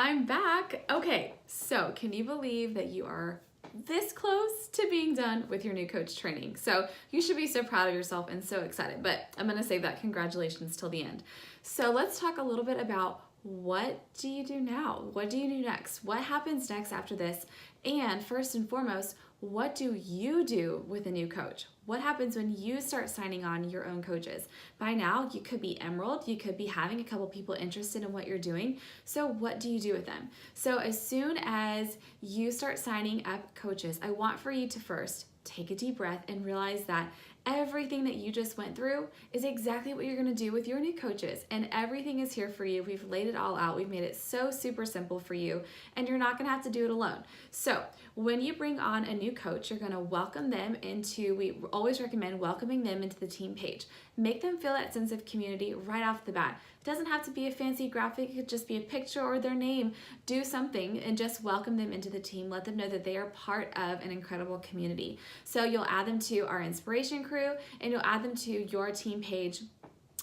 I'm back. Okay, so can you believe that you are this close to being done with your new coach training? So you should be so proud of yourself and so excited, but I'm gonna save that congratulations till the end. So let's talk a little bit about what do you do now? What do you do next? What happens next after this? And first and foremost, what do you do with a new coach? What happens when you start signing on your own coaches? By now, you could be Emerald, you could be having a couple people interested in what you're doing. So what do you do with them? So as soon as you start signing up coaches, I want for you to first take a deep breath and realize that everything that you just went through is exactly what you're going to do with your new coaches, and everything is here for you. We've laid it all out. We've made it so super simple for you, and you're not going to have to do it alone. So when you bring on a new coach, you're going to welcome them into, we always recommend welcoming them into the team page. Make them feel that sense of community right off the bat. It doesn't have to be a fancy graphic. It could just be a picture or their name. Do something and just welcome them into the team. Let them know that they are part of an incredible community. So you'll add them to our inspiration crew, and you'll add them to your team page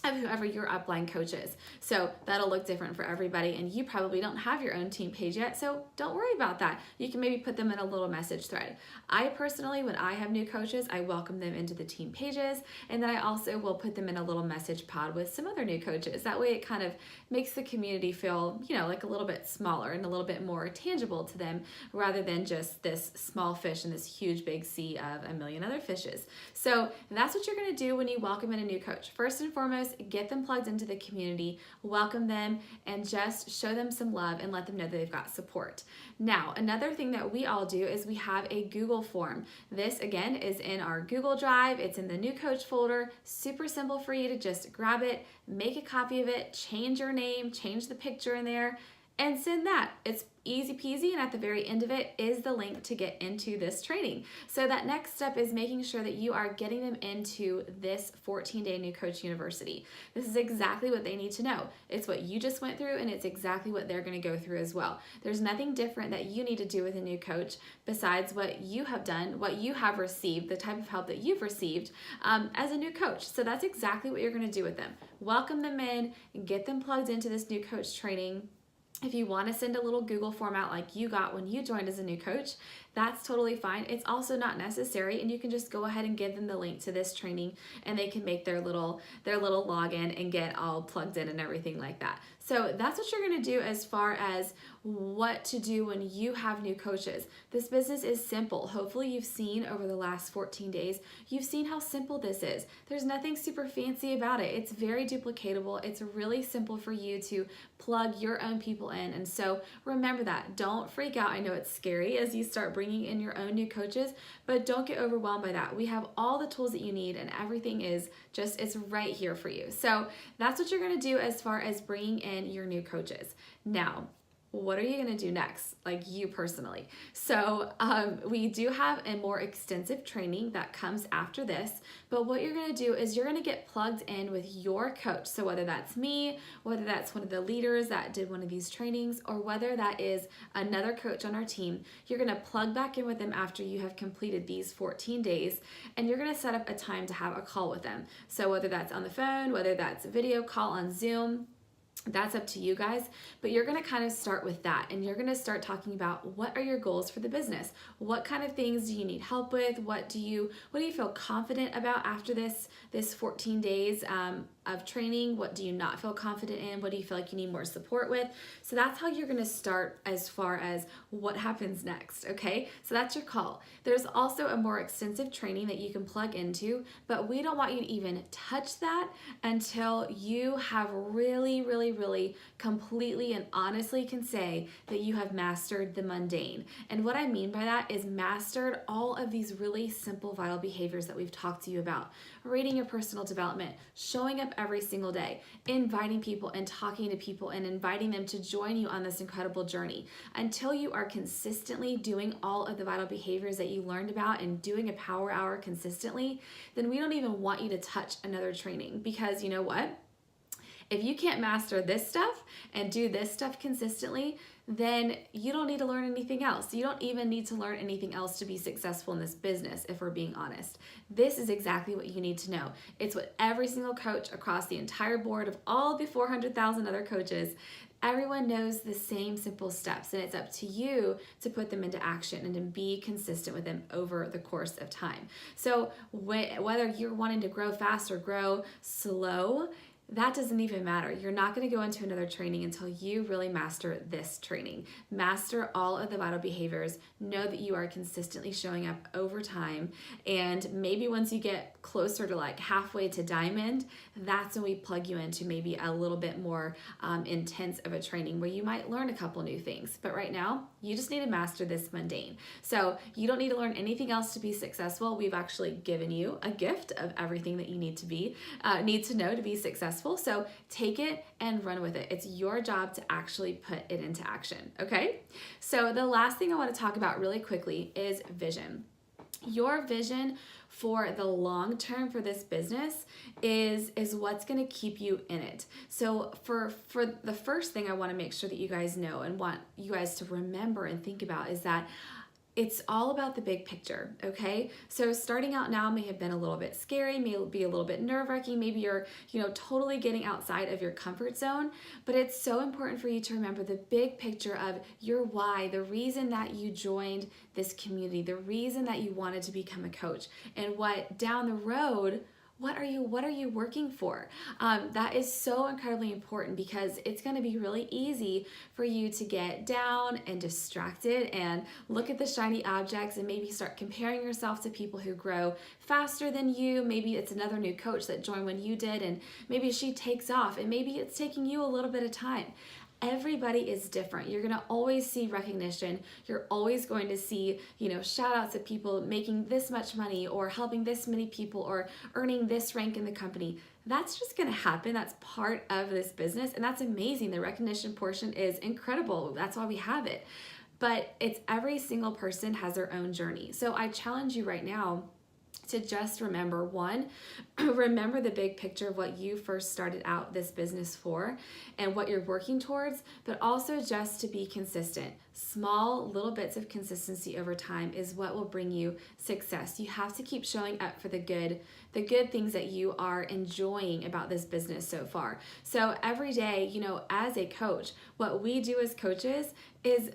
of whoever your upline coach is. So that'll look different for everybody, and you probably don't have your own team page yet, so don't worry about that. You can maybe put them in a little message thread. I personally, when I have new coaches, I welcome them into the team pages, and then I also will put them in a little message pod with some other new coaches. That way it kind of makes the community feel, like a little bit smaller and a little bit more tangible to them, rather than just this small fish in this huge big sea of a million other fishes. So that's what you're gonna do when you welcome in a new coach. First and foremost, get them plugged into the community, welcome them, and just show them some love and let them know that they've got support. Now, another thing that we all do is we have a Google form. This, again, is in our Google Drive. It's in the new coach folder. Super simple for you to just grab it, make a copy of it, change your name, change the picture in there, and send that. It's easy peasy, and at the very end of it is the link to get into this training. So that next step is making sure that you are getting them into this 14-day New Coach University. This is exactly what they need to know. It's what you just went through, and it's exactly what they're gonna go through as well. There's nothing different that you need to do with a new coach besides what you have done, what you have received, the type of help that you've received as a new coach. So that's exactly what you're gonna do with them. Welcome them in and get them plugged into this new coach training. If you want to send a little Google form out like you got when you joined as a new coach, that's totally fine. It's also not necessary, and you can just go ahead and give them the link to this training, and they can make their little login and get all plugged in and everything like that. So that's what you're going to do as far as what to do when you have new coaches. This business is simple. Hopefully you've seen over the last 14 days, you've seen how simple this is. There's nothing super fancy about it. It's very duplicatable. It's really simple for you to plug your own people in. And so remember that. Don't freak out. I know it's scary as you start bringing in your own new coaches, but don't get overwhelmed by that. We have all the tools that you need, and everything is just, it's right here for you. So that's what you're going to do as far as bringing in your new coaches. Now, what are you going to do next, like you personally? So we do have a more extensive training that comes after this, but what you're going to do is you're going to get plugged in with your coach. So whether that's me, whether that's one of the leaders that did one of these trainings, or whether that is another coach on our team, you're going to plug back in with them after you have completed these 14 days, and you're going to set up a time to have a call with them. So whether that's on the phone, whether that's a video call on Zoom, that's up to you guys, but you're going to kind of start with that, and you're going to start talking about what are your goals for the business? What kind of things do you need help with? What do you feel confident about after this 14 days of training? What do you not feel confident in? What do you feel like you need more support with? So that's how you're going to start as far as what happens next, okay? So that's your call. There's also a more extensive training that you can plug into, but we don't want you to even touch that until you have really completely and honestly can say that you have mastered the mundane. And what I mean by that is mastered all of these really simple vital behaviors that we've talked to you about. Reading your personal development, showing up every single day, inviting people and talking to people and inviting them to join you on this incredible journey. Until you are consistently doing all of the vital behaviors that you learned about and doing a power hour consistently, then we don't even want you to touch another training, because you know what? If you can't master this stuff and do this stuff consistently, then you don't need to learn anything else. You don't even need to learn anything else to be successful in this business, if we're being honest. This is exactly what you need to know. It's what every single coach across the entire board of all the 400,000 other coaches, everyone knows the same simple steps, and it's up to you to put them into action and to be consistent with them over the course of time. So whether you're wanting to grow fast or grow slow, that doesn't even matter. You're not going to go into another training until you really master this training. Master all of the vital behaviors. Know that you are consistently showing up over time. And maybe once you get closer to like halfway to diamond, that's when we plug you into maybe a little bit more intense of a training where you might learn a couple new things. But right now, you just need to master this mundane. So you don't need to learn anything else to be successful. We've actually given you a gift of everything that you need to know to be successful. So take it and run with it. It's your job to actually put it into action, okay? So the last thing I want to talk about really quickly is vision. Your vision for the long term for this business is what's going to keep you in it. So for the first thing I want to make sure that you guys know and want you guys to remember and think about is that it's all about the big picture, okay? So starting out now may have been a little bit scary, may be a little bit nerve-wracking, maybe you're, totally getting outside of your comfort zone, but it's so important for you to remember the big picture of your why, the reason that you joined this community, the reason that you wanted to become a coach, and what down the road, what are you working for? That is so incredibly important because it's going to be really easy for you to get down and distracted and look at the shiny objects and maybe start comparing yourself to people who grow faster than you. Maybe it's another new coach that joined when you did and maybe she takes off and maybe it's taking you a little bit of time. Everybody is different. You're going to always see recognition. You're always going to see, shout outs of people making this much money or helping this many people or earning this rank in the company. That's just going to happen. That's part of this business and that's amazing. The recognition portion is incredible. That's why we have it. But it's every single person has their own journey. So I challenge you right now to just remember, one, remember the big picture of what you first started out this business for and what you're working towards, but also just to be consistent. Small little bits of consistency over time is what will bring you success. You have to keep showing up for the good things that you are enjoying about this business so far. So every day, as a coach, what we do as coaches is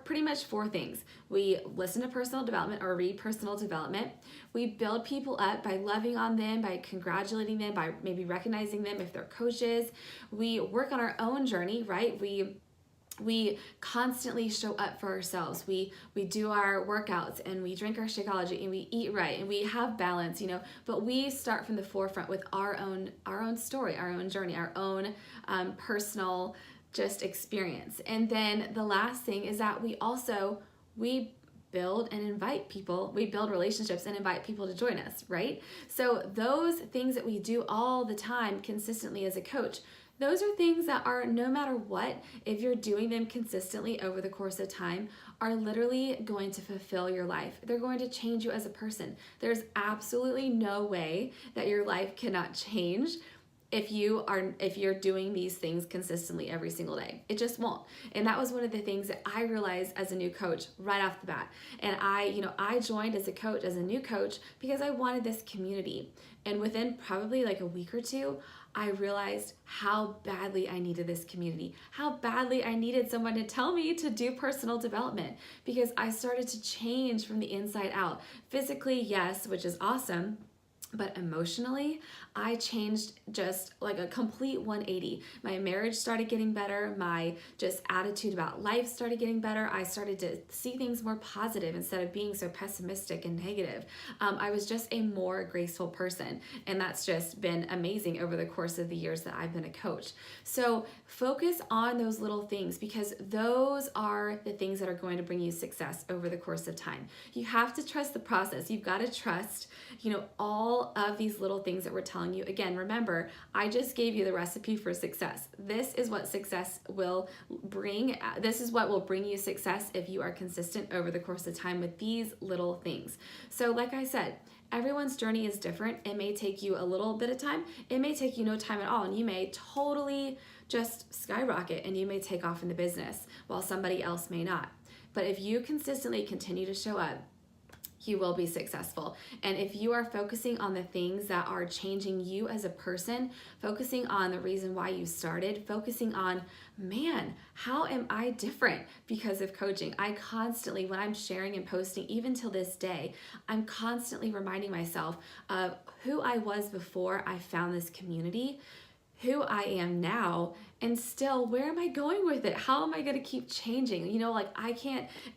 pretty much four things. We listen to personal development or read personal development. We build people up by loving on them, by congratulating them, by maybe recognizing them if they're coaches. We work on our own journey, right? We constantly show up for ourselves. We do our workouts and we drink our Shakeology and we eat right and we have balance, but we start from the forefront with our own story, our own journey, our own personal just experience. And then the last thing is that we build and invite people, we build relationships and invite people to join us, right? So those things that we do all the time consistently as a coach, those are things that are no matter what, if you're doing them consistently over the course of time, are literally going to fulfill your life. They're going to change you as a person. There's absolutely no way that your life cannot change if you're doing these things consistently every single day. It just won't. And that was one of the things that I realized as a new coach right off the bat. And I joined as a new coach because I wanted this community. And within probably like a week or two, I realized how badly I needed this community, how badly I needed someone to tell me to do personal development because I started to change from the inside out. Physically, yes, which is awesome. But emotionally, I changed just like a complete 180. My marriage started getting better. My just attitude about life started getting better. I started to see things more positive instead of being so pessimistic and negative. I was just a more graceful person. And that's just been amazing over the course of the years that I've been a coach. So focus on those little things because those are the things that are going to bring you success over the course of time. You have to trust the process. You've got to trust, all all of these little things that we're telling you. Again, remember, I just gave you the recipe for success. This is what success will bring. This is what will bring you success if you are consistent over the course of time with these little things. So like I said, everyone's journey is different. It may take you a little bit of time. It may take you no time at all, and you may totally just skyrocket and you may take off in the business while somebody else may not. But if you consistently continue to show up, you will be successful. And if you are focusing on the things that are changing you as a person, focusing on the reason why you started, focusing on, man, how am I different because of coaching? I constantly, when I'm sharing and posting, even till this day, I'm constantly reminding myself of who I was before I found this community, who I am now, and still, where am I going with it? How am I going to keep changing? You know, like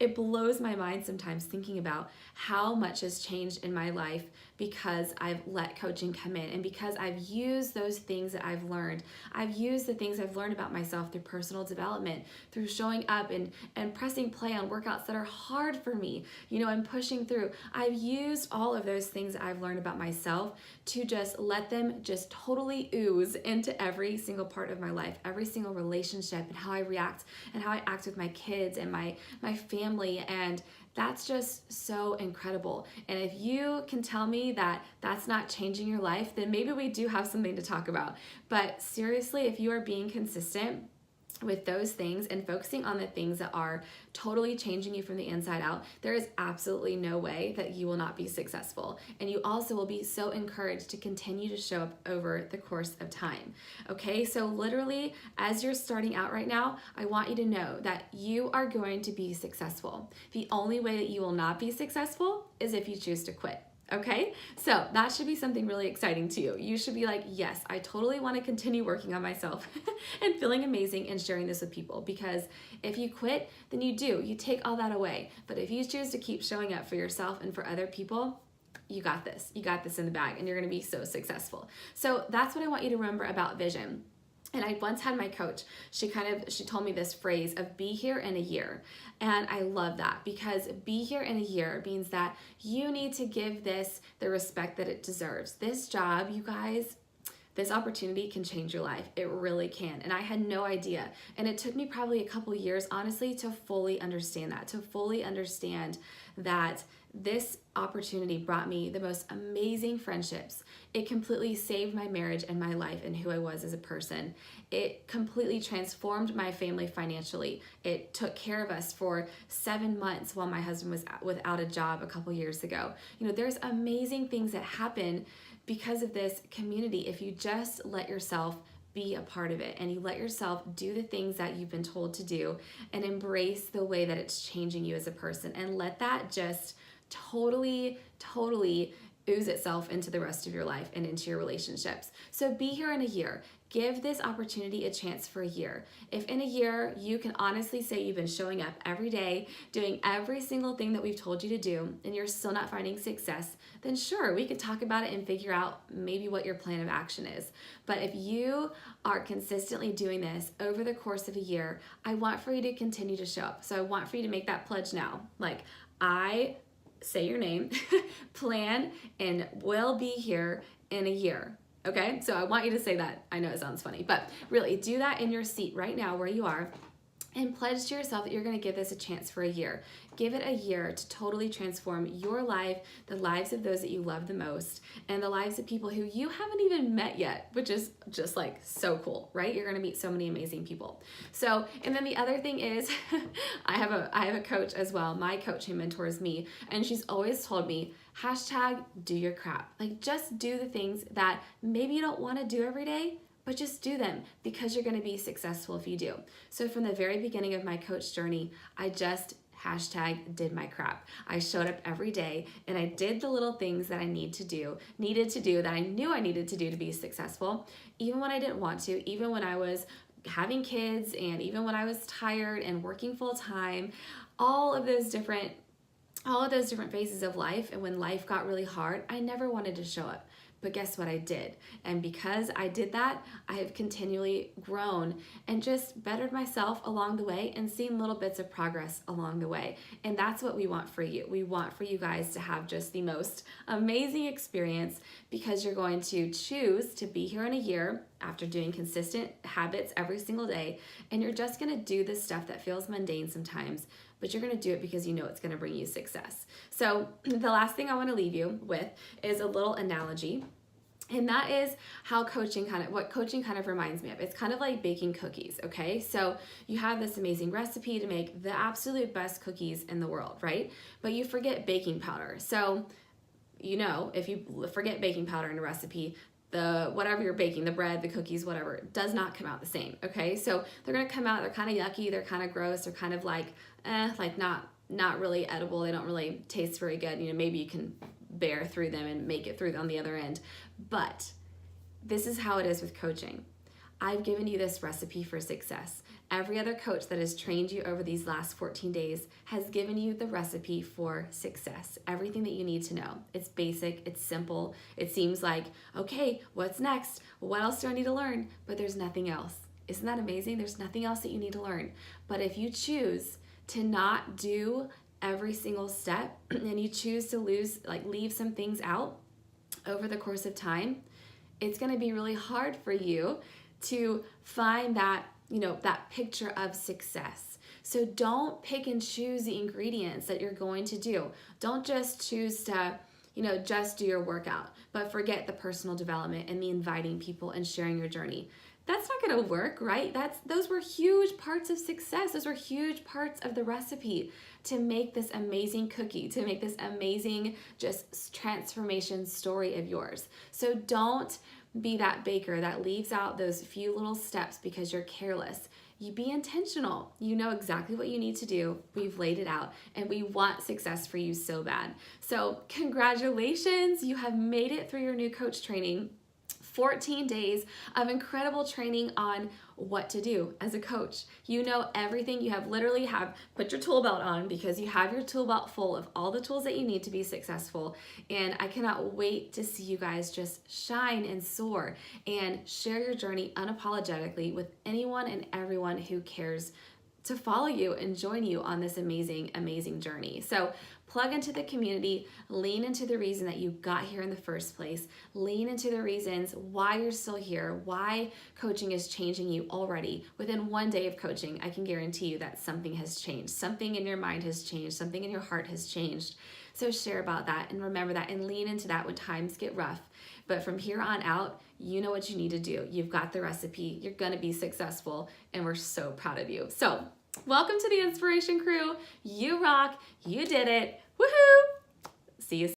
it blows my mind sometimes thinking about how much has changed in my life because I've let coaching come in and because I've used those things that I've learned. I've used the things I've learned about myself through personal development, through showing up and pressing play on workouts that are hard for me, you know, and pushing through. I've used all of those things that I've learned about myself to just let them just totally ooze into every single part of my life, every single relationship, and how I react and how I act with my kids and my family. And that's just so incredible. And if you can tell me that that's not changing your life, then maybe we do have something to talk about. But seriously, if you are being consistent with those things and focusing on the things that are totally changing you from the inside out, there is absolutely no way that you will not be successful. And you also will be so encouraged to continue to show up over the course of time. Okay, so literally, as you're starting out right now, I want you to know that you are going to be successful. The only way that you will not be successful is if you choose to quit. Okay, so that should be something really exciting to you. You should be like, yes, I totally want to continue working on myself and feeling amazing and sharing this with people, because if you quit, then you take all that away. But if you choose to keep showing up for yourself and for other people, you got this in the bag, and you're going to be so successful. So that's what I want you to remember about vision. And I once had my coach, she told me this phrase of be here in a year. And I love that, because be here in a year means that you need to give this the respect that it deserves. This job, you guys, this opportunity can change your life. It really can. And I had no idea. And it took me probably a couple years, honestly, to fully understand that this opportunity brought me the most amazing friendships. It completely saved my marriage and my life and who I was as a person. It completely transformed my family financially. It took care of us for 7 months while my husband was without a job a couple years ago. You know, there's amazing things that happen because of this community if you just let yourself be a part of it and you let yourself do the things that you've been told to do and embrace the way that it's changing you as a person, and let that just totally ooze itself into the rest of your life and into your relationships. So be here in a year. Give this opportunity a chance for a year. If in a year you can honestly say you've been showing up every day, doing every single thing that we've told you to do, and you're still not finding success, then sure, we could talk about it and figure out maybe what your plan of action is. But if you are consistently doing this over the course of a year, I want for you to continue to show up. So I want for you to make that pledge now. Like, I say your name, plan, and will be here in a year. Okay, so I want you to say that. I know it sounds funny, but really do that in your seat right now where you are, and pledge to yourself that you're going to give this a chance for a year. Give it a year to totally transform your life, the lives of those that you love the most, and the lives of people who you haven't even met yet, which is just like so cool, right? You're going to meet so many amazing people. So, and then the other thing is, I have a coach as well, my coach who mentors me, and she's always told me, #do your crap. Like, just do the things that maybe you don't want to do every day, but just do them, because you're going to be successful if you do. So from the very beginning of my coach journey, I just #did my crap. I showed up every day and I did the little things that I needed to do that I knew I needed to do to be successful, even when I didn't want to, even when I was having kids, and even when I was tired and working full time, all of those different phases of life. And when life got really hard, I never wanted to show up. but guess what? I did. And because I did that, I have continually grown and just bettered myself along the way and seen little bits of progress along the way. And that's what we want for you. We want for you guys to have just the most amazing experience because you're going to choose to be here in a year after doing consistent habits every single day. And you're just going to do this stuff that feels mundane sometimes, but you're going to do it because you know it's going to bring you success. So the last thing I want to leave you with is a little analogy. And that is what coaching kind of reminds me of. It's kind of like baking cookies, okay? So you have this amazing recipe to make the absolute best cookies in the world, right? But you forget baking powder. So, if you forget baking powder in a recipe, whatever you're baking, the bread, the cookies, whatever, does not come out the same, okay? So they're gonna come out, they're kind of yucky, they're kind of gross, they're kind of like not really edible, they don't really taste very good. Maybe you can bear through them and make it through on the other end. But this is how it is with coaching. I've given you this recipe for success. Every other coach that has trained you over these last 14 days has given you the recipe for success. Everything that you need to know. It's basic, it's simple. It seems like, okay, what's next? What else do I need to learn? But there's nothing else. Isn't that amazing? There's nothing else that you need to learn. But if you choose to not do every single step and you choose to leave some things out over the course of time, it's going to be really hard for you to find that picture of success. So don't pick and choose the ingredients that you're going to do. Don't just choose to just do your workout, but forget the personal development and the inviting people and sharing your journey. That's not going to work, right? Those were huge parts of success. Those were huge parts of the recipe to make this amazing cookie, to make this amazing just transformation story of yours. So don't be that baker that leaves out those few little steps because you're careless. You be intentional. You know exactly what you need to do. We've laid it out and we want success for you so bad. So congratulations, you have made it through your new coach training. 14 days of incredible training on what to do as a coach. You know everything. You literally put your tool belt on because you have your tool belt full of all the tools that you need to be successful. And I cannot wait to see you guys just shine and soar and share your journey unapologetically with anyone and everyone who cares to follow you and join you on this amazing, amazing journey. So plug into the community, lean into the reason that you got here in the first place, lean into the reasons why you're still here, why coaching is changing you already. Within one day of coaching, I can guarantee you that something has changed. Something in your mind has changed. Something in your heart has changed. So share about that and remember that and lean into that when times get rough. But from here on out, you know what you need to do. You've got the recipe. You're going to be successful, and we're so proud of you. So welcome to the Inspiration Crew. You rock. You did it. Woohoo! See you soon.